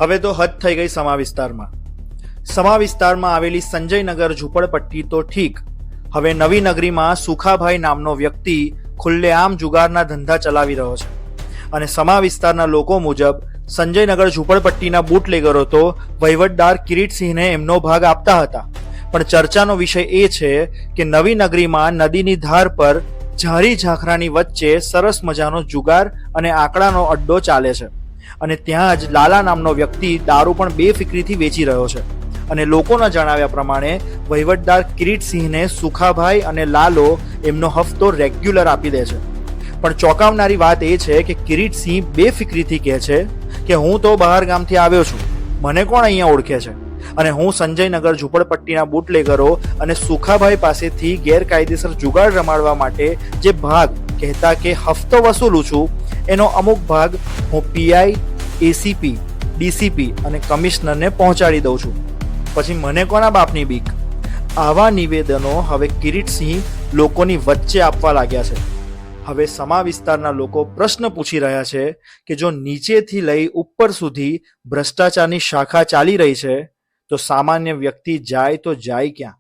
હવે તો હદ થઈ ગઈ સમા વિસ્તારમાં. સમા વિસ્તારમાં આવેલી સંજયનગર ઝૂંપડપટ્ટી તો ઠીક, હવે નવી નગરીમાં સુખાભાઈ નામનો વ્યક્તિ ખુલ્લેઆમ જુગારના ધંધા ચલાવી રહ્યો છે. અને સમા વિસ્તારના લોકો મુજબ સંજયનગર ઝૂંપડપટ્ટીના બુટલેગરો તો વહીવટદાર કિરીટસિંહને એમનો ભાગ આપતા હતા. પણ ચર્ચાનો વિષય એ છે કે નવી નગરીમાં નદીની ધાર પર ઝારી ઝાખરાની વચ્ચે સરસ મજાનો જુગાર અને આંકડાનો અડ્ડો ચાલે છે. અને ત્યાં જ લાલા નામનો વ્યક્તિ દારૂ પણ બેફિકરીથી વેચી રહ્યો છે. અને લોકોના જણાવ્યા પ્રમાણે વહીવટદાર કિરીટસિંહને સુખાભાઈ અને લાલો એમનો હફતો રેગ્યુલર આપી દે છે. પણ ચોંકાવનારી વાત એ છે કે કિરીટસિંહ બેફિકરીથી કહે છે કે હું તો બહાર ગામથી આવ્યો છું, મને કોણ અહીંયા ઓળખે છે, અને હું સંજયનગર ઝૂંપડપટ્ટીના બુટલેગરો અને સુખાભાઈ પાસેથી ગેરકાયદેસર જુગાડ રમાડવા માટે જે ભાગ કહેતા કે હફતો વસૂલું છું એનો અમુક ભાગ હું પીઆઈ, એસીપી, ડીસીપી અને કમિશનરને પહોંચાડી દઉં છું. પછી મને કોના બાપની બીક? આવા નિવેદનો હવે કિરીટસિંહ લોકોની વચ્ચે આપવા લાગ્યા છે. હવે સમા વિસ્તારના લોકો પ્રશ્ન પૂછી રહ્યા છે કે જો નીચેથી લઈ ઉપર સુધી ભ્રષ્ટાચારની શાખા ચાલી રહી છે તો સામાન્ય વ્યક્તિ જાય તો જાય ક્યાં?